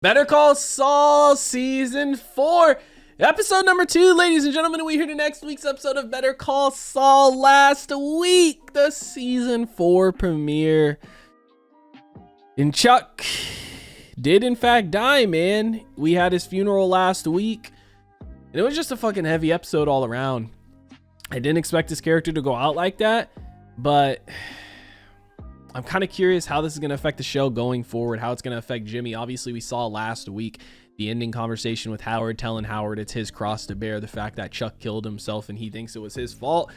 Better Call Saul Season 4, Episode number 2, ladies and gentlemen. We're here to next week's episode of Better Call Saul. Last week, the Season 4 premiere. And Chuck did, in fact, die, man. We had his funeral last week. And it was just a fucking heavy episode all around. I didn't expect his character to go out like that, but I'm kind of curious how this is going to affect the show going forward, how it's going to affect Jimmy. Obviously, we saw last week the ending conversation with Howard, telling Howard it's his cross to bear, the fact that Chuck killed himself and he thinks it was his fault.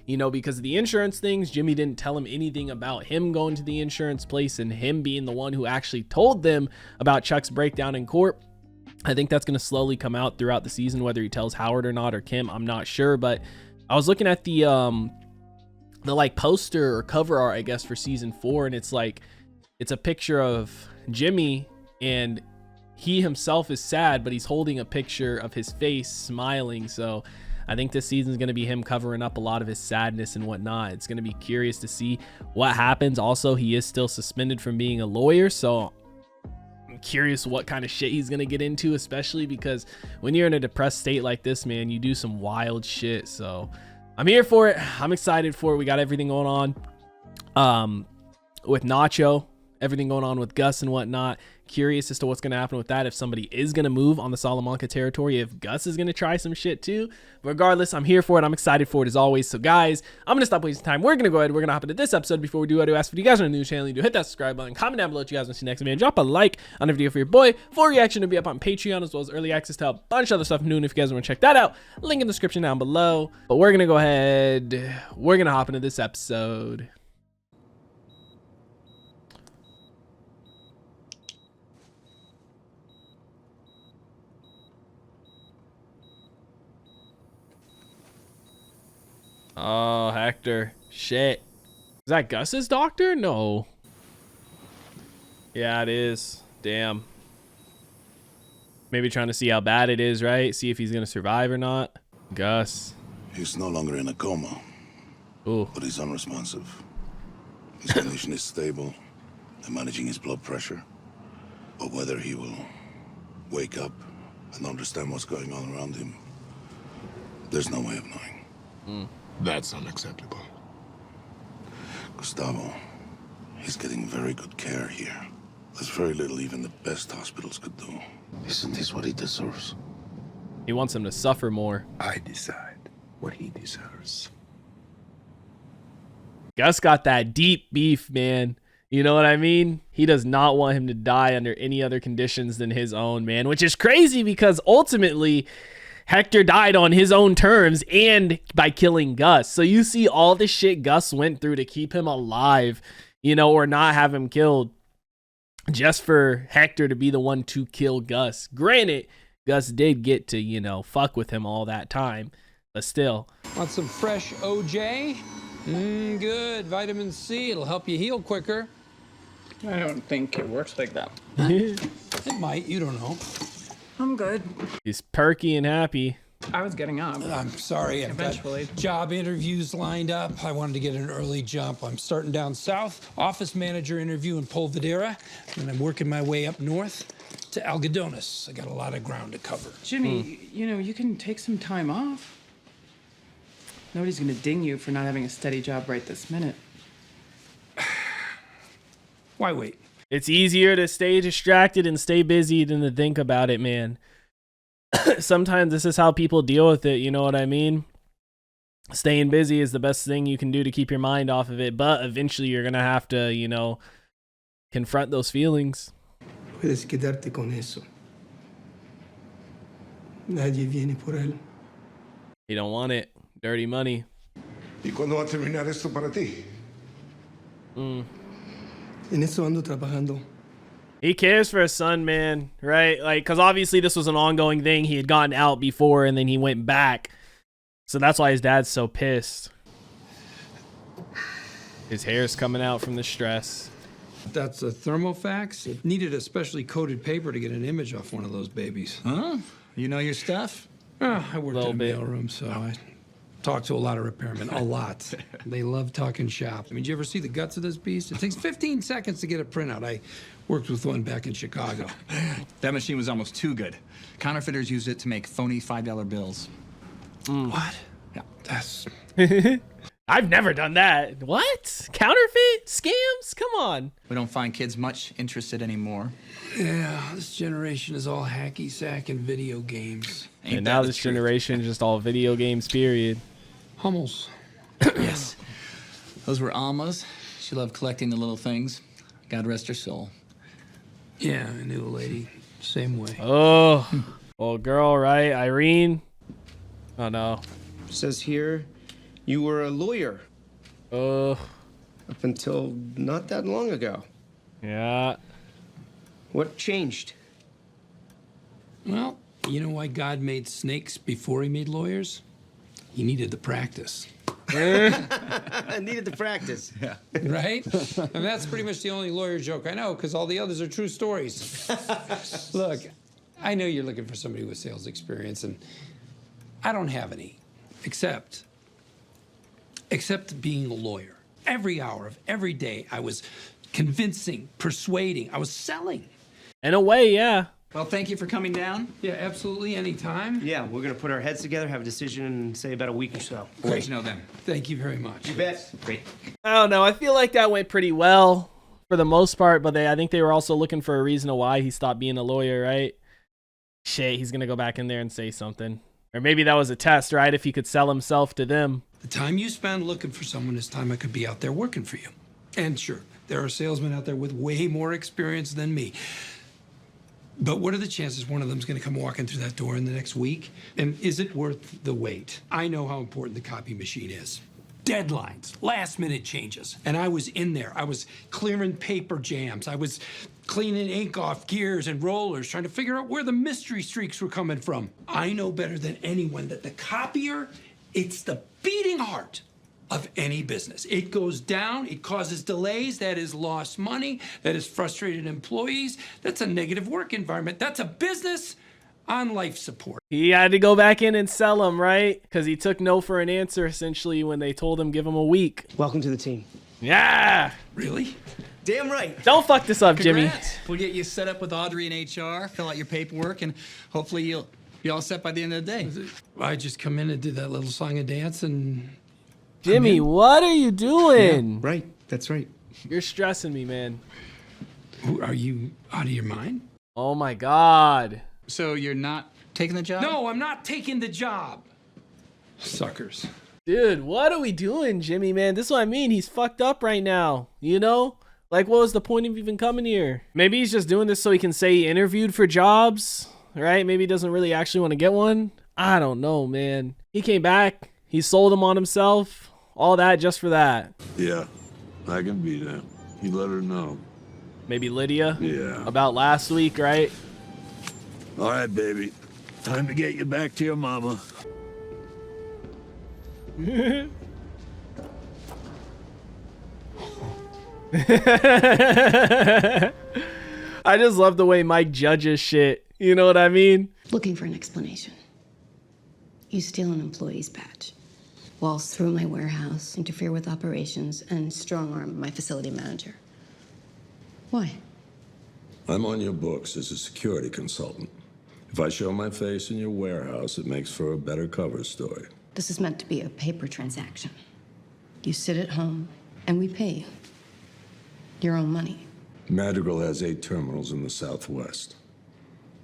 You know, because of the insurance things, Jimmy didn't tell him anything about him going to the insurance place and him being the one who actually told them about Chuck's breakdown in court. I think that's going to slowly come out throughout the season, whether he tells Howard or not, or Kim, I'm not sure. But I was looking at the like poster or cover art, I guess, for season 4, and it's like, it's a picture of Jimmy and he himself is sad, but he's holding a picture of his face smiling. So I think this season is going to be him covering up a lot of his sadness and whatnot. It's going to be curious to see what happens. Also, he is still suspended from being a lawyer, so I'm curious what kind of shit he's going to get into, especially because when you're in a depressed state like this, man, you do some wild shit. So I'm here for it. I'm excited for it. We got everything going on with Nacho, everything going on with Gus and whatnot. Curious as to what's going to happen with that, if somebody is going to move on the Salamanca territory, if Gus is going to try some shit too. Regardless, I'm here for it. I'm excited for it as always. So guys, I'm going to stop wasting time. We're going to go ahead. We're going to hop into this episode. Before we do, I do ask for you guys on the new channel, you do hit that subscribe button, comment down below what you guys want to see next, man. Drop a like on the video for your boy. Full reaction to be up on Patreon, as well as early access to a bunch of other stuff new. And if you guys want to check that out, link in the description down below. But we're going to go ahead. We're going to hop into this episode. Oh, Hector. Shit. Is that Gus's doctor? No. Yeah, it is. Damn. Maybe trying to see how bad it is, right? See if he's going to survive or not. Gus. He's no longer in a coma. Ooh. But he's unresponsive. His condition is stable. They're managing his blood pressure. But whether he will wake up and understand what's going on around him, there's no way of knowing. That's unacceptable. Gustavo, he's getting very good care here. There's very little even the best hospitals could do. Isn't this what he deserves? He wants him to suffer more. I decide what he deserves. Gus got that deep beef, man. You know what I mean? He does not want him to die under any other conditions than his own, man. Which is crazy because ultimately Hector died on his own terms and by killing Gus. So you see all the shit Gus went through to keep him alive, you know, or not have him killed, just for Hector to be the one to kill Gus. Granted, Gus did get to, you know, fuck with him all that time, but still. Want some fresh OJ? Good. Vitamin C. It'll help you heal quicker. I don't think it works like that. It might. You don't know. I'm good. He's perky and happy. I was getting up. I'm sorry. I've got Eventually. job interviews lined up. I wanted to get an early jump. I'm starting down south, office manager interview in Polvidera, and I'm working my way up north to Algodones. I got a lot of ground to cover. Jimmy, you know, you can take some time off. Nobody's gonna ding you for not having a steady job right this minute. Why wait? It's easier to stay distracted and stay busy than to think about it, man. Sometimes this is how people deal with it, you know what I mean? Staying busy is the best thing you can do to keep your mind off of it, but eventually you're going to have to, you know, confront those feelings. Puedes quedarte con eso. Nadie viene por él. You don't want it. Dirty money. ¿Y cuándo va a terminar esto para ti? En eso ando trabajando. He cares for his son, man, right? Like, because obviously this was an ongoing thing. He had gotten out before and then he went back. So that's why his dad's so pissed. His hair's coming out from the stress. That's a thermofax. It needed a specially coated paper to get an image off one of those babies. Huh? You know your stuff? Oh, I worked Little in a bit. mailroom, so talked to a lot of repairmen, a lot. They love talking shop. I mean, did you ever see the guts of this beast? It takes 15 seconds to get a printout. I worked with one back in Chicago. That machine was almost too good. Counterfeiters used it to make phony $5 bills. What? Yeah. That's... I've never done that. What? Counterfeit? Scams? Come on. We don't find kids much interested anymore. Yeah, this generation is all hacky sack and video games. Ain't And that now the this truth? generation is just all video games, period. Hummels. Yes. Those were Alma's. She loved collecting the little things. God rest her soul. Yeah, I knew a lady. Same way. Oh, well, girl, right? Irene. Oh, no. Says here you were a lawyer Oh, up until not that long ago. yeah. What changed? Well, you know why God made snakes before he made lawyers? He needed the practice. I needed the practice. Yeah. Right? And that's pretty much the only lawyer joke I know, because all the others are true stories. Look, I know you're looking for somebody with sales experience, and I don't have any, except being a lawyer. Every hour of every day, I was convincing, persuading, I was selling. In a way, yeah. Well, thank you for coming down. Yeah, absolutely, anytime. Yeah, we're gonna put our heads together, have a decision in, say, about a week or so. Great to know them. Thank you very much. You bet. Great. I don't know. I feel like that went pretty well for the most part, but I think they were also looking for a reason to why he stopped being a lawyer, right? Shit, he's going to go back in there and say something. Or maybe that was a test, right? If he could sell himself to them. The time you spend looking for someone is time I could be out there working for you. And sure, there are salesmen out there with way more experience than me. But what are the chances one of them's going to come walking through that door in the next week? And is it worth the wait? I know how important the copy machine is. Deadlines, last-minute changes. And I was in there. I was clearing paper jams. I was cleaning ink off gears and rollers, trying to figure out where the mystery streaks were coming from. I know better than anyone that the copier, it's the beating heart of any business. It goes down, it causes delays, that is lost money, that is frustrated employees, that's a negative work environment, that's a business on life support. He had to go back in and sell him, right? Because he took no for an answer, essentially, when they told him give him a week. Welcome to the team. Yeah. Really? Damn right. Don't fuck this up, Jimmy. Congrats. We'll get you set up with Audrey in HR, fill out your paperwork, and hopefully you'll be all set by the end of the day. I just come in and did that little song and dance and... Jimmy, what are you doing? Right. That's right. You're stressing me, man. Are you out of your mind? Oh my God. So you're not taking the job? No, I'm not taking the job. Suckers. Dude, what are we doing, Jimmy, man? This is what I mean. He's fucked up right now, you know? Like, what was the point of even coming here? Maybe he's just doing this so he can say he interviewed for jobs, right? Maybe he doesn't really actually want to get one. I don't know, man. He came back. He sold him on himself. All that just for that. Yeah, I can be there. You let her know. Maybe Lydia? Yeah. About last week, right? All right, baby. Time to get you back to your mama. I just love the way Mike judges shit. You know what I mean? Looking for an explanation. You steal an employee's badge, waltz through my warehouse, interfere with operations, and strong-arm my facility manager. Why? I'm on your books as a security consultant. If I show my face in your warehouse, it makes for a better cover story. This is meant to be a paper transaction. You sit at home, and we pay you. Your own money. Madrigal has 8 terminals in the Southwest.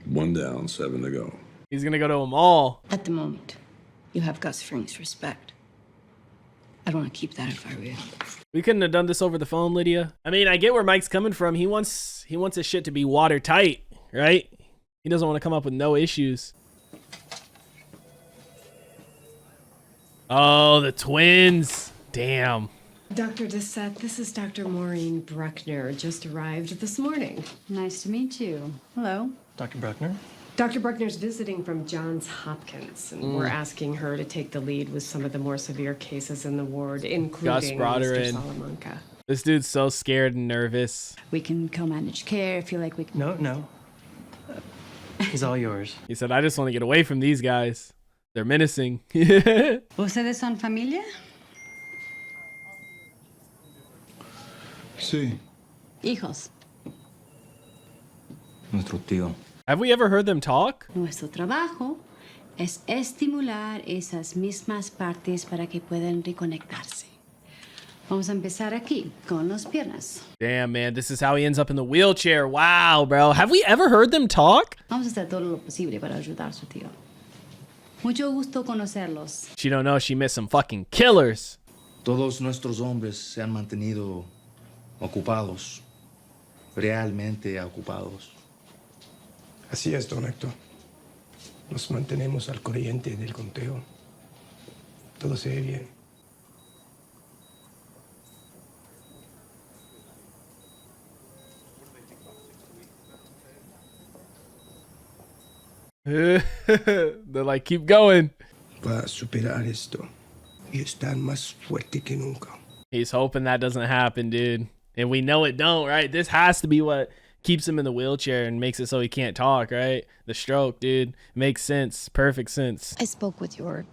1 down, 7 to go. He's gonna go to them all. At the moment, you have Gus Fring's respect. I'd want to keep that if I were you. We couldn't have done this over the phone, Lydia. I mean, I get where Mike's coming from. He wants his shit to be watertight, right? He doesn't want to come up with no issues. Oh, the twins. Damn. Dr. Dissett, this is Dr. Maureen Bruckner, just arrived this morning. Nice to meet you. Hello. Dr. Bruckner? Dr. Bruckner's visiting from Johns Hopkins, and we're asking her to take the lead with some of the more severe cases in the ward, including brought her Mr. in. Salamanca. This dude's so scared and nervous. We can co-manage care if you like. We can. No. He's all yours. He said, I just want to get away from these guys. They're menacing. ¿Ustedes son familia? Sí, Hijos. nuestro tío. Have we ever heard them talk? Nuestro trabajo es estimular esas mismas partes para que puedan reconectarse. Vamos a empezar aquí, con las piernas. Damn, man, this is how he ends up in the wheelchair. Wow, bro. Have we ever heard them talk? Vamos a hacer todo lo posible para ayudar a su tío. Mucho gusto conocerlos. She don't know she missed some fucking killers. Todos nuestros hombres se han mantenido ocupados, realmente ocupados. Así es, don Héctor. Nos mantenemos al corriente del conteo. Todo se ve bien. They're like, keep going. Va a superar esto y estar más fuerte que nunca. He's hoping that doesn't happen, dude. And we know it don't, right? This has to be what keeps him in the wheelchair and makes it so he can't talk, right? The stroke, dude. Makes sense. Perfect sense. I spoke with your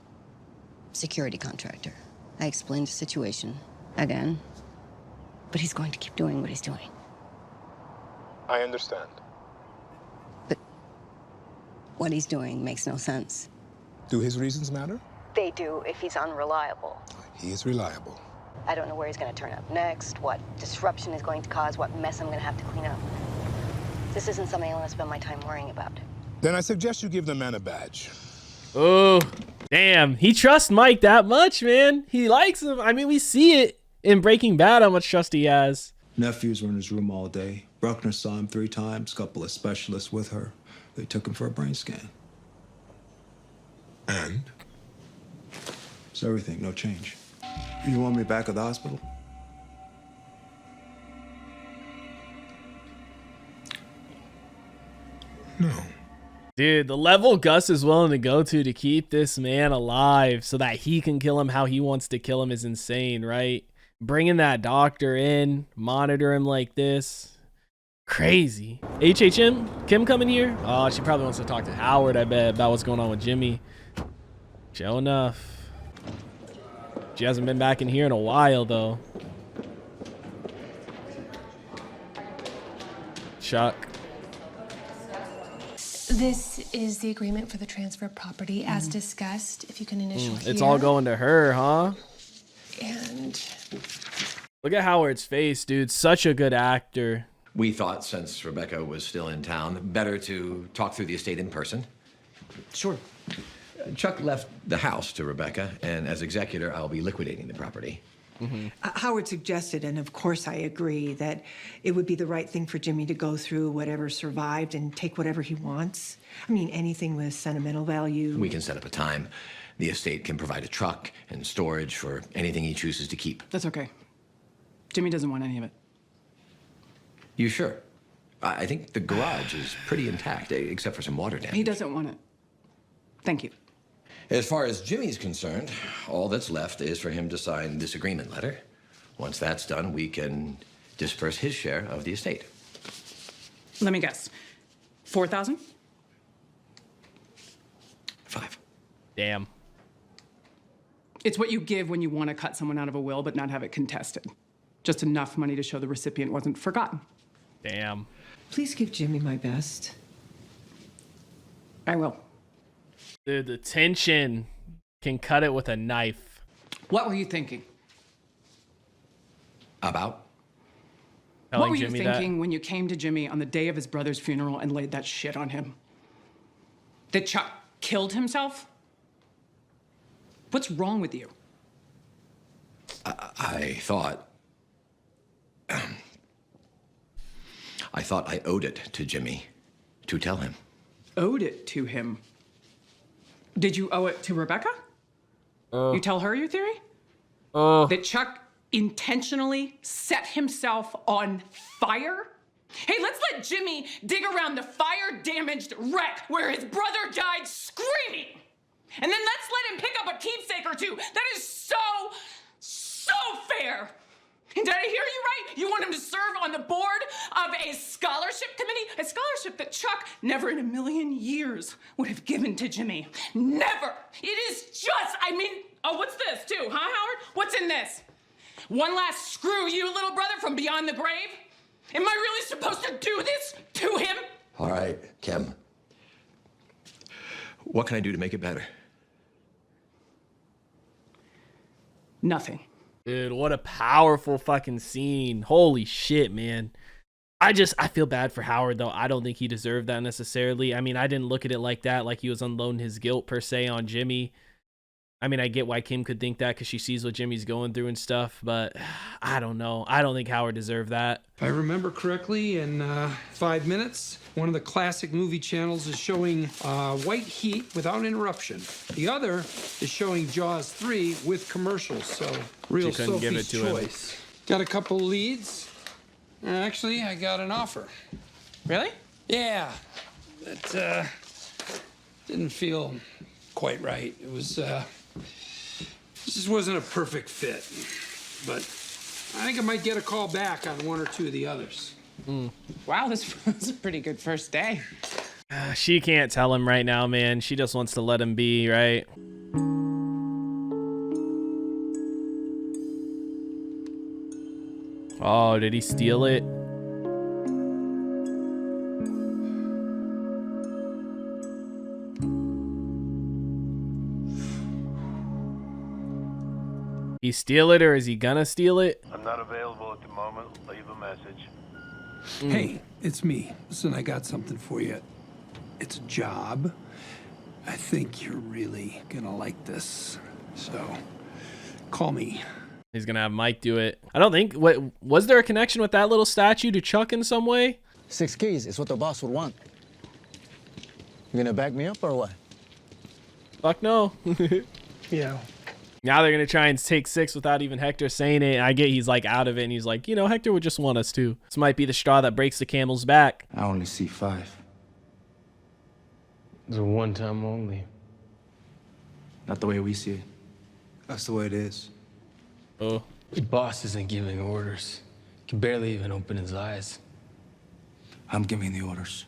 security contractor. I explained the situation again, but he's going to keep doing what he's doing. I understand. What he's doing makes no sense. Do his reasons matter? They do if he's unreliable. He is reliable. I don't know where he's going to turn up next, what disruption is going to cause, what mess I'm going to have to clean up. This isn't something I want to spend my time worrying about. Then I suggest you give the man a badge. Oh, damn. He trusts Mike that much, man. He likes him. I mean, we see it in Breaking Bad how much trust he has. Nephews were in his room all day. Bruckner saw him 3 times, couple of specialists with her. They took him for a brain scan. And? It's everything, no change. You want me back at the hospital? No. Dude, the level Gus is willing to go to keep this man alive so that he can kill him how he wants to kill him is insane, right? Bringing that doctor in, monitor him like this. Crazy. HHM? Kim coming here? Oh, she probably wants to talk to Howard, I bet, about what's going on with Jimmy. Sure enough. She hasn't been back in here in a while, though. Chuck. This is the agreement for the transfer of property as discussed. If you can initial here. It's all going to her, huh? And look at Howard's face, dude. Such a good actor. We thought, since Rebecca was still in town, better to talk through the estate in person. Sure. Chuck left the house to Rebecca, and as executor, I'll be liquidating the property. Howard suggested, and of course I agree, that it would be the right thing for Jimmy to go through whatever survived and take whatever he wants. I mean, anything with sentimental value. We can set up a time. The estate can provide a truck and storage for anything he chooses to keep. That's okay. Jimmy doesn't want any of it. You sure? I think the garage is pretty intact, except for some water damage. He doesn't want it. Thank you. As far as Jimmy's concerned, all that's left is for him to sign this agreement letter. Once that's done, we can disperse his share of the estate. Let me guess. 4,000? 5. Damn. It's what you give when you want to cut someone out of a will but not have it contested. Just enough money to show the recipient wasn't forgotten. Damn. Please give Jimmy my best. I will. Dude, the tension can cut it with a knife. What were you thinking? About? What were you thinking when you came to Jimmy on the day of his brother's funeral and laid that shit on him? That Chuck killed himself? What's wrong with you? I thought I owed it to Jimmy to tell him. Owed it to him? Did you owe it to Rebecca? You tell her your theory? That Chuck intentionally set himself on fire? Hey, let's let Jimmy dig around the fire-damaged wreck where his brother died screaming. And then let's let him pick up a keepsake or two. That is so fair. Did I hear you right? You want him to serve on the board of a scholarship committee? A scholarship that Chuck never in a million years would have given to Jimmy. Never. It is just, oh, what's this too, huh, Howard? What's in this? One last screw you, little brother, from beyond the grave? Am I really supposed to do this to him? All right, Kim. What can I do to make it better? Nothing. Dude, what a powerful fucking scene. Holy shit, man. I feel bad for Howard, though. I don't think he deserved that necessarily. I mean, I didn't look at it like that, like he was unloading his guilt per se on Jimmy. I mean, I get why Kim could think that because she sees what Jimmy's going through and stuff, but I don't know. I don't think Howard deserved that. If I remember correctly, in 5 minutes, one of the classic movie channels is showing White Heat without interruption. The other is showing Jaws 3 with commercials, so real She couldn't give Sophie's it to him. choice. Got a couple leads. Actually, I got an offer. Really? Yeah. That didn't feel quite right. It was, this just wasn't a perfect fit. But I think I might get a call back on one or two of the others. Wow, this was a pretty good first day. She can't tell him right now, man. She just wants to let him be, right? Oh, did he steal it? He steal it, or is he gonna steal it? I'm not available at the moment. Leave a message. Hey, it's me. Listen, I got something for you. It's a job. I think you're really gonna like this. So, call me. He's gonna have Mike do it. I don't think. What was there a connection with that little statue to Chuck in some way? 6 keys is what the boss would want. You gonna back me up or what? Fuck no. Yeah. Now they're gonna try and take 6 without even Hector saying it. I get he's like out of it, and he's like, you know, Hector would just want us to. This might be the straw that breaks the camel's back. I only see 5. It's a one-time only. Not the way we see it. That's the way it is. Oh. The boss isn't giving orders. He can barely even open his eyes. I'm giving the orders.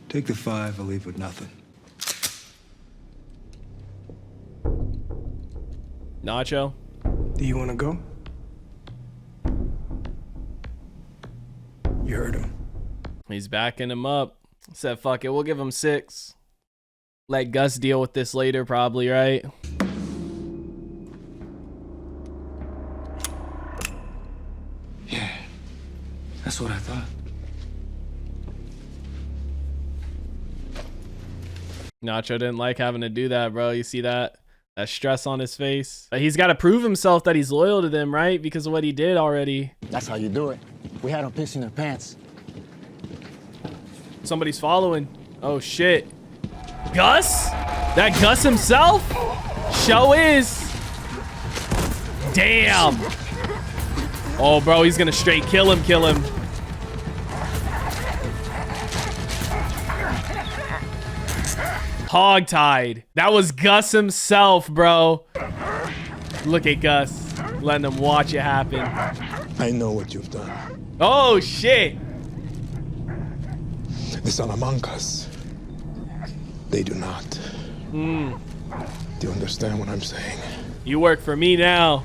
Take the 5 or leave with nothing. Nacho. Do you want to go? You heard him. He's backing him up. Said, fuck it, we'll give him 6. Let Gus deal with this later, probably, right? Yeah, that's what I thought. Nacho didn't like having to do that, bro. You see that? That stress on his face. But he's got to prove himself that he's loyal to them, right? Because of what he did already. That's how you do it. We had them pissing their pants. Somebody's following. Oh, shit. Gus? That Gus himself? Show is. Damn. Oh, bro, he's going to straight kill him. Hogtied. That was Gus himself, bro. Look at Gus. Letting him watch it happen. I know what you've done. Oh, shit. The Salamancas, they do not. Do you understand what I'm saying? You work for me now.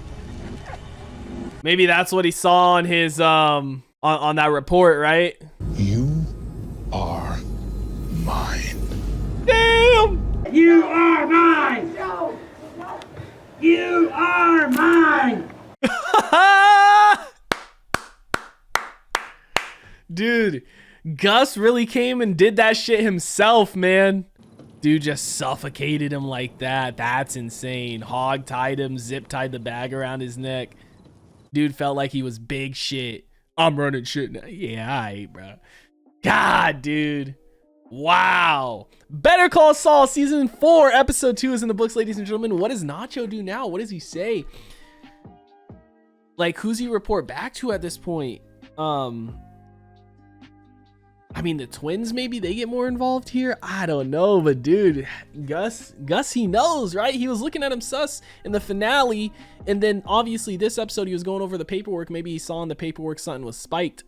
Maybe that's what he saw on his on that report, right? You are mine. Damn! You are mine! You are mine! Dude, Gus really came and did that shit himself, man. Dude just suffocated him like that. That's insane. Hog tied him, zip tied the bag around his neck. Dude felt like he was big shit. I'm running shit now. Yeah, all right, bro. God, dude. Wow. Better Call Saul season 4 episode 2 is in the books, ladies and gentlemen. What does Nacho do now? What does he say? Like, who's he report back to at this point? I mean, the twins, maybe they get more involved here. I don't know, but dude, Gus, he knows, right? He was looking at him sus in the finale, and then obviously this episode he was going over the paperwork. Maybe he saw in the paperwork something was spiked,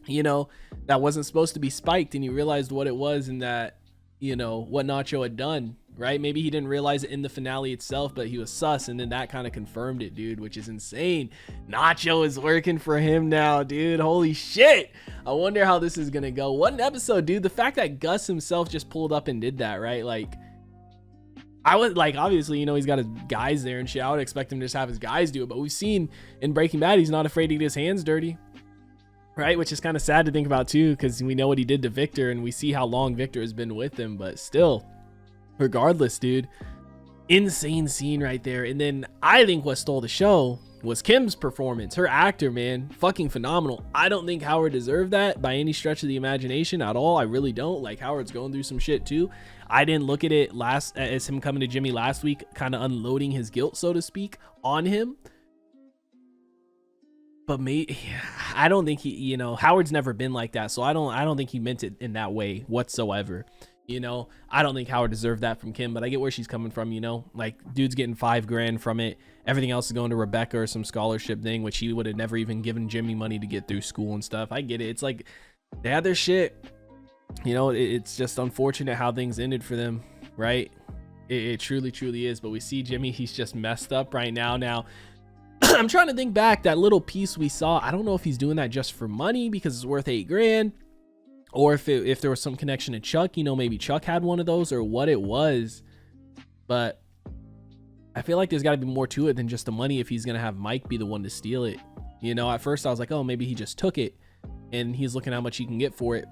you know, that wasn't supposed to be spiked, and he realized what it was, and that, you know, what Nacho had done, right? Maybe he didn't realize it in the finale itself, but he was sus, and then that kind of confirmed it, dude, which is insane. Nacho is working for him now, dude. Holy shit. I wonder how this is gonna go. What an episode, dude. The fact that Gus himself just pulled up and did that, right? Like, I would, like, obviously, you know, he's got his guys there and shit. I would expect him to just have his guys do it, but we've seen in Breaking Bad, he's not afraid to get his hands dirty, right? Which is kind of sad to think about too, because we know what he did to Victor, and we see how long Victor has been with him, but still, regardless, dude, insane scene right there. And then I think what stole the show was Kim's performance. Her actor, man, fucking phenomenal. I don't think Howard deserved that by any stretch of the imagination at all. I really don't. Like, Howard's going through some shit too. I didn't look at it as him coming to Jimmy last week, kind of unloading his guilt, so to speak, on him. But I don't think he, you know, Howard's never been like that, so I don't think he meant it in that way whatsoever. You know, I don't think Howard deserved that from Kim, but I get where she's coming from, you know, like, dude's getting $5 grand from it. Everything else is going to Rebecca or some scholarship thing, which he would have never even given Jimmy money to get through school and stuff. I get it. It's like, they had their shit, you know, it's just unfortunate how things ended for them, right? It truly, truly is. But we see Jimmy, he's just messed up right now. Now, I'm trying to think back, that little piece we saw, I don't know if he's doing that just for money because it's worth $8 grand. Or if there was some connection to Chuck, you know, maybe Chuck had one of those or what it was. But I feel like there's got to be more to it than just the money if he's going to have Mike be the one to steal it. You know, at first I was like, oh, maybe he just took it and he's looking how much he can get for it.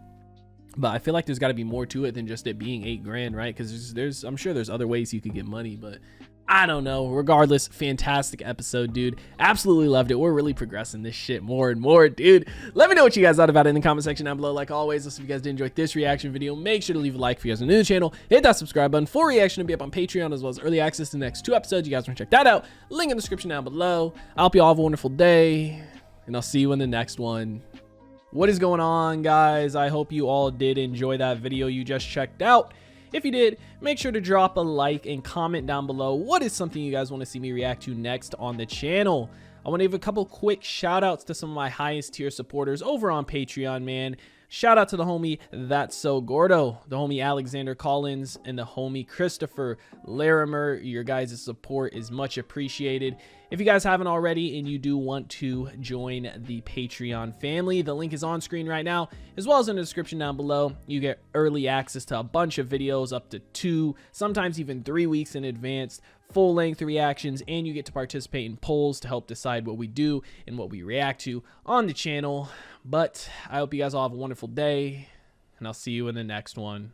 But I feel like there's got to be more to it than just it being $8 grand, right? Because I'm sure there's other ways you could get money, but I don't know. Regardless, fantastic episode, dude. Absolutely loved it. We're really progressing this shit more and more, dude. Let me know what you guys thought about it in the comment section down below. Like always, if you guys did enjoy this reaction video, make sure to leave a like if you guys are new to the channel. Hit that subscribe button. Full reaction to be up on Patreon, as well as early access to the next 2 episodes. You guys want to check that out? Link in the description down below. I hope you all have a wonderful day, and I'll see you in the next one. What is going on, guys? I hope you all did enjoy that video you just checked out. If you did, make sure to drop a like and comment down below what is something you guys want to see me react to next on the channel. I want to give a couple quick shout outs to some of my highest tier supporters over on Patreon, man. Shout out to the homie That's So Gordo, the homie Alexander Collins, and the homie Christopher Larimer. Your guys' support is much appreciated. If you guys haven't already and you do want to join the Patreon family, the link is on screen right now, as well as in the description down below. You get early access to a bunch of videos, up to 2, sometimes even 3 weeks in advance, full-length reactions, and you get to participate in polls to help decide what we do and what we react to on the channel. But I hope you guys all have a wonderful day, and I'll see you in the next one.